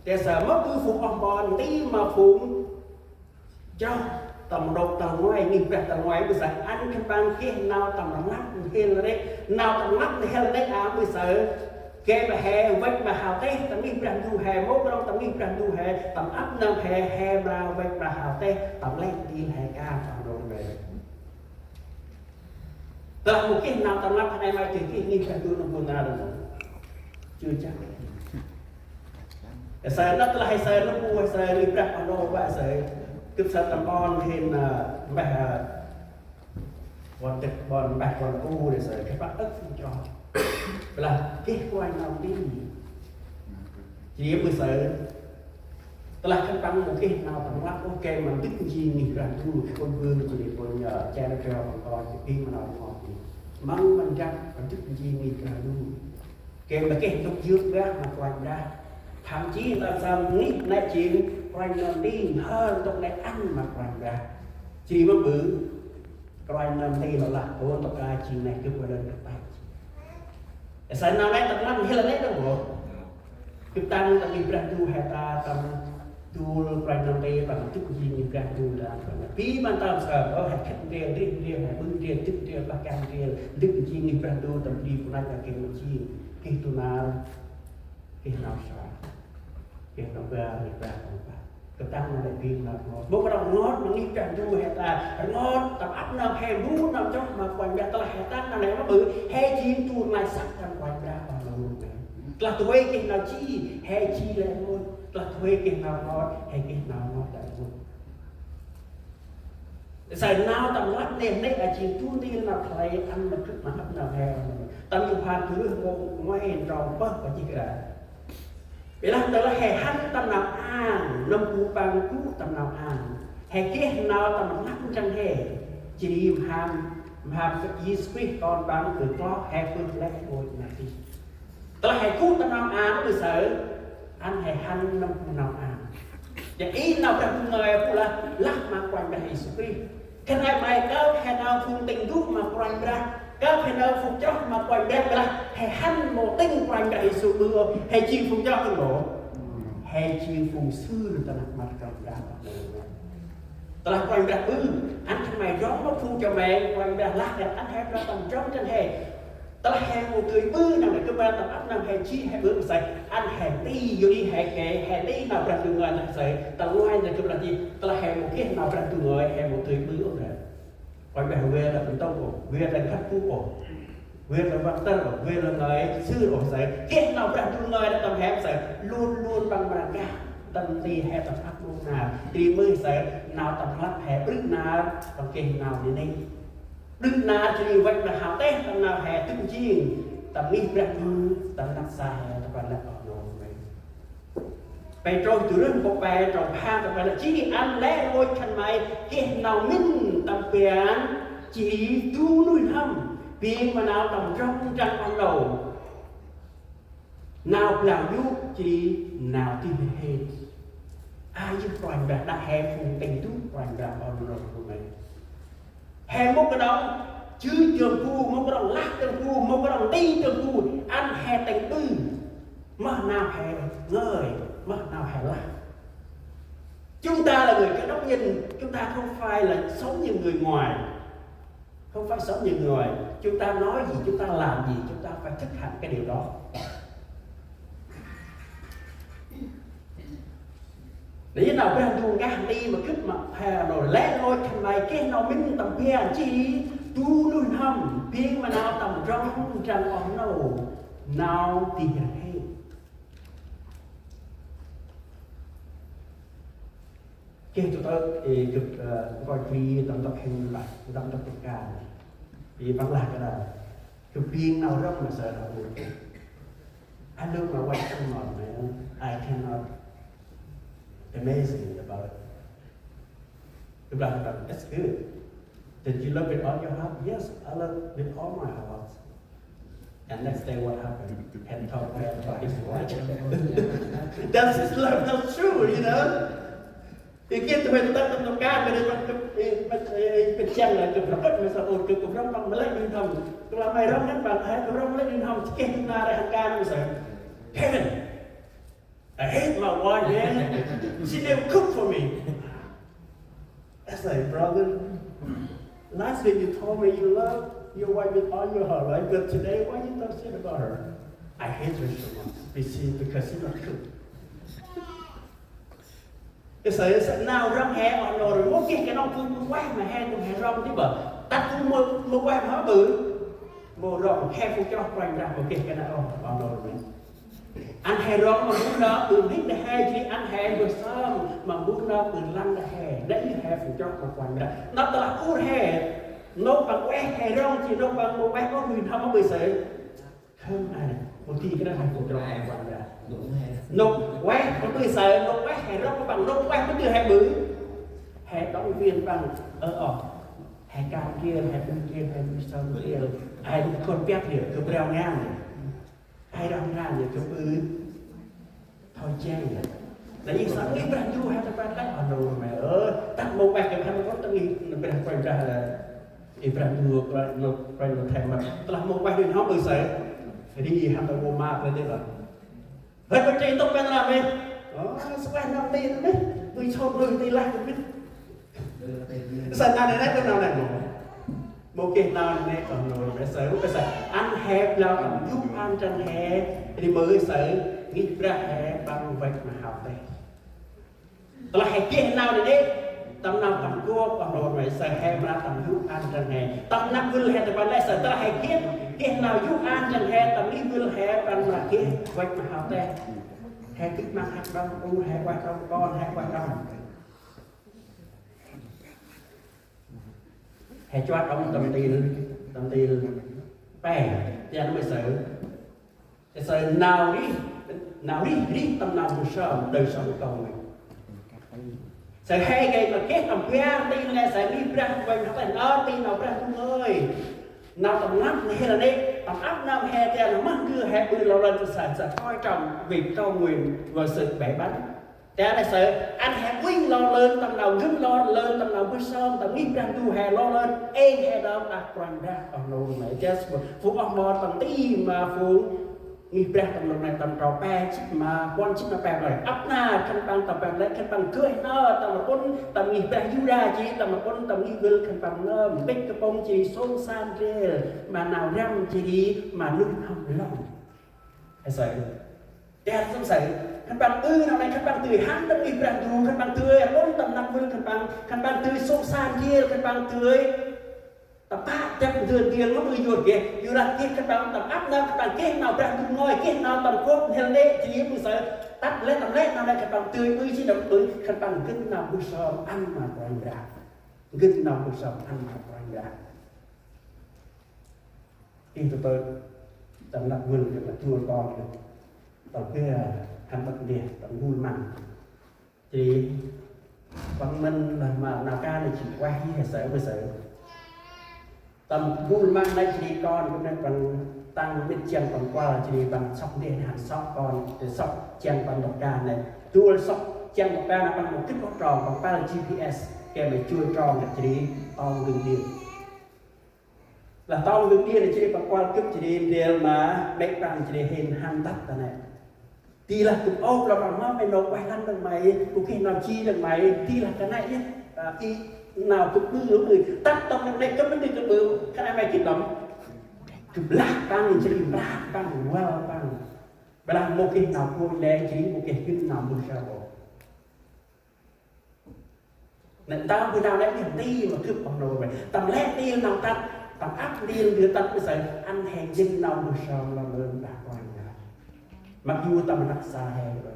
แต่สามารถคือฝูงองค์กรที่มาฝูงเจ้าตำรวจตำรวจมีแบบตำรวจบริษัทอันคันบางที่นาวตำรวจนักเฮลเล่นาวตำรวจเฮลเล่บริษัทแกมาแห่ไว้มาหาเต้ตำมีแบบดูแห่โมกเราตำมีแบบดูแห่ตำอัพนำแห่มาไว้มาหาเต้ตำเล่ดีแห่ก้าตำรวจเลยแต่เมื่อกี้นาวตำรวจภายในมาถึงที่นี่แบบดูนบุญนาดูchưa chắc sợi nó là hay sợi nó mua sợi đi đặt vào đồ vậy sợi cứ sợi tầm bon thêm là bọn tịch bọn bạc bọn cu để sợi cái bắt ức cho là cái quan nào đi chỉ mới sợi tức là căn bằng một cái nào tầm lắc ok mà tích gì nghỉ ra thu con vương chỉ để con nhờ cha nó cho bọn con khi mà nói ngọt thì măng bằng răng còn tích gì nghỉ ra thu kèm là cái lúc trước đó mà quanh ra thậm chí là sao nghĩ lại chuyện quanh nằm đi hơn trong này ăn mà quanh ra chỉ có bự quanh nằm đi là của tất cả chuyện này cứ qua đơn được tay sao nào đấy tập lắm hay là đấy đâu bộ cứ tăng tập đi ra tu hay ta tâm tu quanh nằm đi bằng chút gì như ra tu là phí ban tâm sợ có hạt khách riêng hạt bưng riêng chút riêng bạc can riêng đức gì như ra tu tập đi của này là cái gì cái tu nào cái nào sao cái nào về thì về không phải cái tăng là viên là ngót bố cái đồng ngót nó nghĩ rằng tu hệ ta ngót tập ấp nào hè bú nào trong mà quanh ra ta hệ tăng nào này nó bự hè chim tu này sắc ra quanh ra bằng luôn này là thuê cái nào chi hè chi lên luôn là thuê cái nào ngót hay cái nào ngót lại luôn sài nào tầm lát đêm đấy là chỉ tu tiên là thầy ăn mà trước mà hấp nào hè tâm dụng hoàn thứ một ngoài tròn bớt và chỉ cả vì là đó là hè hắn tâm nào an năm cú bằng cú tâm nào an hè kia nào tâm nát chân hè chỉ ham cái spirit còn bằng từ có hè phương lẽ ngồi này đi đó là hè cú tâm nào an nó bị sợ anh hè hắn năm cú nào an và ý nào trong người phụ là lắc mà quanh về spirit cái này mày có hè nào phương tình thuốc mà quanh ra các phải đâu phục cho mà quay đẹp là hay hắn một tinh quanh đại sự mưa hay chi phục cho cái bộ hay chi phục sư người ta đặt mặt cầm ra ta là quanh đẹp anh thằng mày rót nó phu cho mẹ quanh đẹp lát đẹp anh hẹp ra tầm trong trên hè ta là hè một người bư nào để cơ quan tập áp năng hay chi hay bư sạch anh hè ti vô đi hè ti nào ra từ người là sạch ta loay là cơ là gì ta là hè một cái nào ra từ người hè một người bư rồi quanh bèo về là tông cổ về là khách phu cổ về là văn tân cổ về là người sư cổ sợi kết nào ra từ người đã tầm hẹp sợi luôn luôn bằng bàn cả tâm đi hẹp tập áp luôn nào thì mới sợi nào tập lắp hẹp bước nào còn kinh nào đi đây bước nào thì vậy là hào tết tâm nào hè tương chiên tập nghi ra tâm nắp xa tập bàn lại ở rồiไปตรงจุดเรื่องปกไปตรงพาตรงไปแล้วชี้อันแรกโดยทันไหมเห็นเรามิ้นตำเปียนchỉ tu nuôi hâm vì mà nào tầm trong trăng ban đầu nào làm du chỉ nào tìm hết ai chứ toàn là đã hè phùng tình tú toàn là ban đầu của mình hè một cái đó chứ trường phu một cái đó lát trường phu một cái đó ti trường phu ăn hè tình tư mà nào hè ngơi mà nào hè lạ chúng ta là người cái góc nhìn chúng ta không phải là sống như người ngoài không phải sống như người chúng ta nói gì chúng ta làm gì chúng ta phải thực hành cái điều đó để nào cái hành ngang đi mà cứ mà hè rồi lẽ lôi thành bài cái nào mình tầm hè chi tu nuôi hầm phiên mà nào tầm trong trăng ống nào thì hay khi chúng tôi chụp coi phim tập hình lại tập thực cả thì bằng lại cái là chụp phim nào rất là sợ đau buồn anh lúc mà quay trong ngọn này I cannot amazing about it chụp lại là that's good did you love it all your heart yes I love it with all my heart and next day what happened and talk about his wife that's his love that's true you know thì kia tụi mình ta tâm ca về đây mình xem lại chụp rất mình sợ ồn chụp rất bằng lấy điên thầm tụi làm mày rất nhất bằng thấy tụi rất lấy điên thầm kia chúng ta đây hàng ca nó sợ Kevin my wife, man. She never cooked for me. I said, brother, last week you told me you love your wife with all your heart, right? But today, why you don't say about her? I hate her so much because she's not cooked. Cái sự nào rong hè ở rồi một cái nó cứ quay mà hè cũng hè rong chứ bờ ta cứ mua quay mà bự mua rong hè phụ cho quay ra một cái nào ở rồi anh hè rong mà muốn nó từ hết là hè chỉ anh hè vừa sớm mà muốn nó từ lăn là hè đấy hè phụ cho quay ra nó là u hè nó bằng quay hè rong chỉ nó bằng một quay có người không có bị sự hơn này một khi cái đó thành phụ cho quay ra nộp quét nó tươi sợi nộp quét hè rong nó bằng nộp quét nó tươi hè bự hè đóng viên bằng hè cao kia hè bên kia hè bên sau kia ai con pet hiểu cứ đeo ngang này ai đeo ngang thì cứ bự thôi chen vậy là như sao nghĩ bạn du hay bạn lại ở đâu mày tắt một bạc cái thằng có tao nghĩ bên quanh ra là Ibrahim du nó quanh nó thèm mà là một bạc thì nó bự sợi đi ham tao mua ma lên đây rồi hết bên trên tóc bên làm đi sao anh làm tiền đấy tôi cho người đi lại được biết sao anh này cái nào này một cái nào này còn rồi phải sợ anh hẹp là anh giúp anh trên hè thì mới sợ nghĩ ra hè bằng vậy mà học đây là hè kia nào này đấy tầm nào tầm cua còn rồi phải sợ hè ra tầm giúp anh trên hè tầm năm vừa hè thì bạn lại sợ ta hè kia nào giúp anh trên hè tầm đi vừa hè bằng là kia vậy mà học đây hè kích mang hạt đông u hè qua trong con hè qua trong hè cho ông tầm tiền bè thì anh mới sợ nào đi tầm nào một sớm đời sống con mình sợ hai ngày mà kết tầm kia tin là sợ đi ra quanh nó thành tin nào ra không ơi nào tầm ngắm hay là đây tầm áp năm hè thì nó mang đưa hè bự lâu lần sợ coi trọng việc câu nguyện và sự bẻ bánh thế là sợ anh hè quynh lo lên tầm nào gấp lo lên tầm nào bữa sớm tầm nghĩ ra tu hè lo lên em hè đó đã quanh ra ở lâu này chứ phụ ông mò tầm tí mà phụ nghĩ ra tầm lúc này tầm trò pe mà con chích mà pe rồi ấp na khăn băng tầm băng lấy khăn băng cưới nó tầm mà con tầm nghĩ ra du ra chỉ tầm mà con tầm nghĩ vươn khăn băng nó bích cái bông chỉ xôn san rê mà nào răm chỉ đi mà lúc không lòng hay sợ đẹp không sợ khăn băng nào này khăn băng tươi hắn đã nghĩ ra du khăn băng tươi con tầm năm vươn khăn băng tươi xôn san kia khăn băng tươi tập ba chắc thường tiền nó mới ruột kìa dù là kia các bạn tập áp nó các bạn kia nào ra cùng ngồi kia nào tầm cốt theo đây chỉ mình sợ tắt lên tầm lên nào đây các bạn tươi mới chỉ động tới các bạn kinh nào buổi sáng ăn mà quanh ra kinh nào buổi sáng ăn mà quanh ra khi tôi tầm đặt vườn thì là chua con được tầm kia ăn bật điện tầm vui mặn thì bằng mình là mà nào ca này chỉ quay hay sợ với sợ tầm vui mang đây chỉ con cũng nên bằng tăng biết chân bằng qua là chỉ bằng sóc điện hẳn sóc con để sóc chân bằng độc ca này tua sóc chân độc ca là bằng một kích có tròn bằng ba là GPS kèm với chui tròn là chỉ to gừng điện là to gừng điện là chỉ bằng qua kích chỉ đều mà bách bằng chỉ hình hàn tắt là này thì là cũng ốp là bằng nó phải nộp bài lăn được mày cũng khi nào chi được mày thì là cái này nhé khi nào cũng cứ lưỡng người tắt tông trong đây cấm đến đi cái bự cái này mày kịp lắm cứ black băng chỉ black băng well băng bây giờ một cái nào cô đen chỉ một cái nào một sao bộ nên tao vừa nào đấy thì đi mà cứ bằng đồ vậy tầm lét đi nào tắt tầm áp đi đưa tắt cái sợi ăn hèn dinh nào một sao là lớn đã quan ra mặc dù tầm nặng xa hè rồi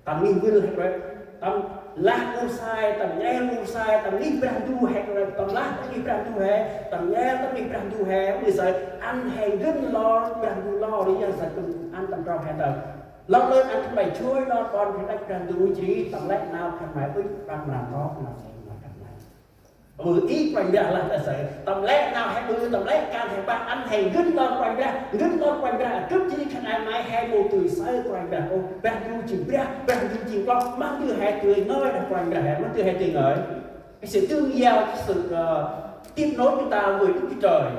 tầm nghiên cứu rồi tầm lá u sai tầm nhẹ u sai tầm đi brand du hè rồi tầm lá đi brand du hè tầm nhẹ tầm đi brand du hè bây giờ ăn hè rất lo brand du lo đi giờ sẽ cùng ăn tầm rau hè tầm lo lên ăn bảy chuối lo con phải đánh brand du chỉ tầm lẽ nào thành mãi với bằng làm đó là ít quanh ra là sẽ tầm lẽ nào hay bự tầm lẽ can hay ba ăn hay gứt lo quanh ra trước chỉ khăn ai mai hai bộ từ sai quanh ra ô bạn du chỉ chỉ con mang từ hai người nói là quanh ra mang từ hai người nói cái sự tương giao cái sự tiếp nối chúng ta với Đức Chúa Trời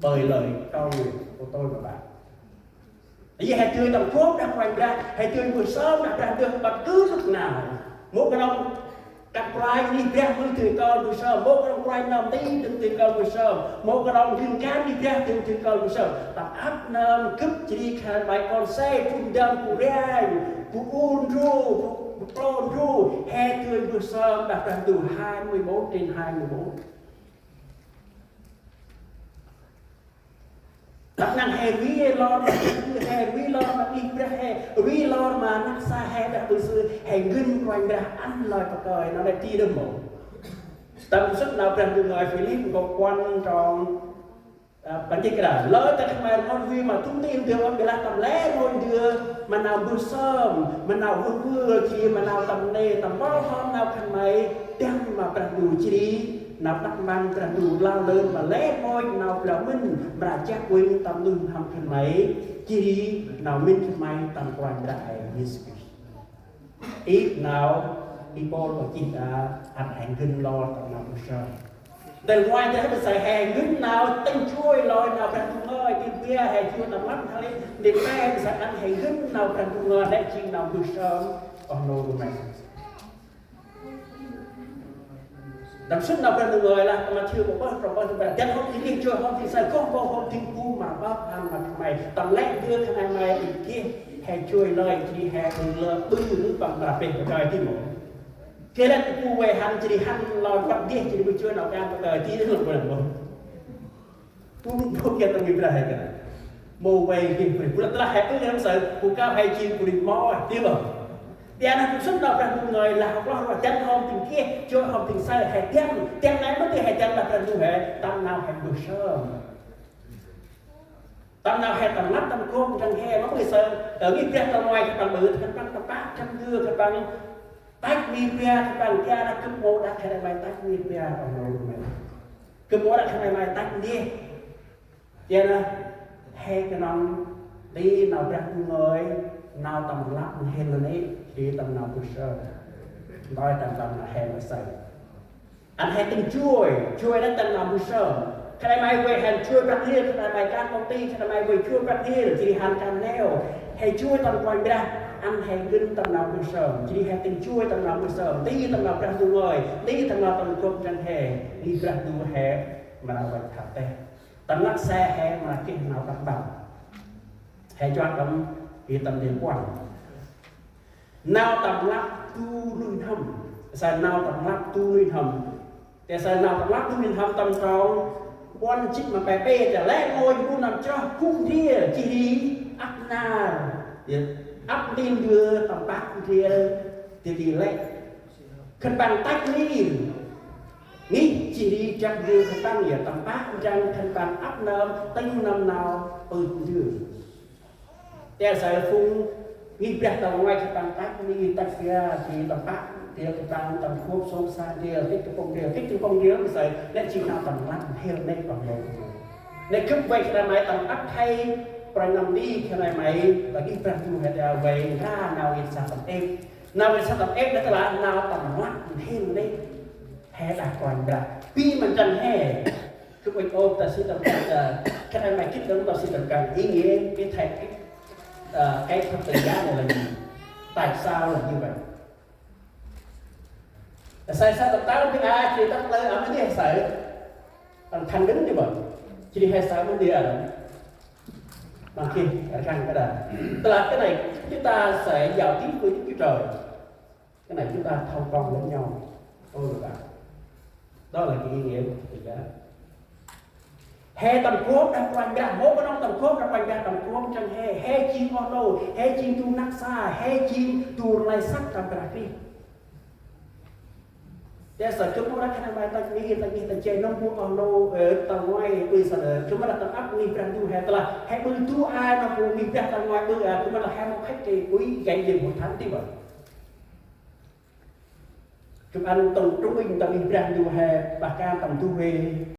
bởi lời câu của tôi và bạn vì hay chơi tầm cốt đã quay ra hay chơi buổi sớm đã ra được bất cứ lúc nào mỗi cái ông đặt quay đi ra với thuyền con buổi sớm mỗi cái ông quay nằm tí được thuyền con buổi sớm mỗi cái ông thuyền cán đi ra thuyền con buổi sớm tập áp nằm cướp chỉ khai bài con xe phun đâm của rai của un ru của plon ru hay chơi buổi sớm đặt ra từ 24/24 đặt năng hè vi lo mà đi ra hè vi lo mà nắc xa hè đã từ xưa hè ngưng quanh ra ăn lời và cời nó lại chi đâm mổ tâm sức nào rằng từ người Philip có quan trọng bản chất là lỡ ta không ai con vi mà chúng tin được ông bị là tầm lẽ thôi đưa mà nào buổi sớm mà nào vừa chỉ mà nào tầm nề tầm bao hôm nào khăn mày đem mà bằng đủ chi đi nào đặt mang ra đủ lao lên mà lẽ thôi nào là mình mà chắc quên tầm lưng hầm khăn mấy chi nào mình khăn mấy tầm quan đại Jesus ít nào đi bol và chỉ là ăn hành kinh lo tầm nào cũng sao từ ngoài ra mình xài hàng ngứt nào tinh chui lòi nào bằng thùng ơi tìm kia hay chưa tầm mắt hay để mai mình sẽ ăn hàng ngứt nào bằng thùng ơi để chi nào được sớm còn nô của mình đằng suốt nào bằng thùng ơi là mà chưa có bao giờ bạn chân không thì chưa không thì sai không thì cu mà bắp ăn mà mày tầm lẽ đưa cái này mày kia hay chui lời chỉ hay lơ bư nước bằng làเป็นcáiที่หมดcái đóกูvề hành chỉ hành lòi bắt đi chỉ bây giờ nào đang đời tí được rồiกูพวกแกต้องมีอะไรกันโมเวกินกูละแฮปปี้ทั้งสองกูก้าวให้จีนกูดิมอที่บอกแต่อันนั้นกูสุดเราเป็นเงยlà học loว่าจันทร์ถึงkiaช่วยhọcถึงใส่แฮปปี้แต่ไหนไม่ได้ให้จันทร์เป็นดูแฮตั้งนาวแฮปปี้เชื่อตั้งนาวแฮตั้งนัดตั้งโค้งตั้งแฮมันไม่เสื่อมีเพียงตั้งไว้ตั้งมือตั้งตั้งป้าตั้งเดือตั้งtách mi bia các bạn kia đã cướp mô đã khai bài tách mi bia ở nơi của mình cướp mô đã khai bài tách đi cho nên hay cái nón đi nào ra người nào tầm lắm hay là đấy thì tầm nào cũng sợ nói tầm là hay là sợ anh hay tình chui đến tầm nào cũng sợ khai bài về hành chui bạc hiên khai bài các công ty khai bài về chui bạc hiên thì hành can neo hay chui tầm quanh ra ăn hay gân tầm nào cũng sờm chỉ hay tình chui tầm nào cũng sờm tí tầm nào đang tu ngồi tí tầm nào tầm cơm chân hè đi ra tu hè mà nào vậy thả tê tầm lắc xe hè mà cái nào đặt bằng hè cho tầm thì tầm đến quảng nào tầm lắc tu nuôi hầm sai nào tầm lắc tu nuôi hầmแต่sai nào tầm lắc tu nuôi hầm tầm trong quan chích mà bè bêจะแลกngôiผู้นำเจ้าคุ้มที่จีอักนาấp tin đưa tầm bát kia thì lại khăn bằng tách nghĩ chỉ đi chắc đưa khăn bằng ở tầm bát trang khăn bằng ấp nơm tinh năm nào đưa để sẽ phun nghĩ đặt tầm ngoài khăn bằng tách ni tách kia thì tầm bát thì khăn bằng tầm khốp sông xa kia thích cái công điếu sẽ để chỉ nào tầm lát theo đây bằng đồ để cướp vậy là máy tầm ấp hayประนำดีขนาดไหนตะกี้ประตูเหตุเวร่านาวอินสัตว์เอกนาวอินสัตว์เอกนั่นแหละนาวต่ำวัดเห็นได้แห่ดากรดาปีมันจันแห่คือไปโอ้แต่สิตำการขนาดไหนคิดถึงต่อสิตำการý nghĩa cái thầy cái phân tử giá này là gì tại sao là như vậy tại sao tập tám cái a chỉ tắt lên ở mấy cái sợi thành đứng như vậy chỉ hai sợi mới đi ở mà khi răng cái đà tức là cái này chúng ta sẽ giao tiếp với Đức Chúa Trời cái này chúng ta thông công lẫn nhau ôi được ạ đó là cái ý nghĩa của từ giá he tầm cốt đang quanh ra mỗi cái nông tầm cốt đang quanh ra tầm cốt chân he chim con đâu he chim tu nắc xa he chim tu lai sắc tầm ra điแต่สัตว์ชุมรักขณะใบตักนี้ตังเจน้องพวกเอาโลตังไว้ปืนเสนอชุมรักตังอัพมีประตูแห่ตละแห่ปืนตู้อายน้องพวกมีประตูตังไว้ปืนชุมรักแห่มkhách thì quý gậy dừng một tháng tí vậyชุมanh tùng trung bình tầngมีประตูแห่บากการtầng tu về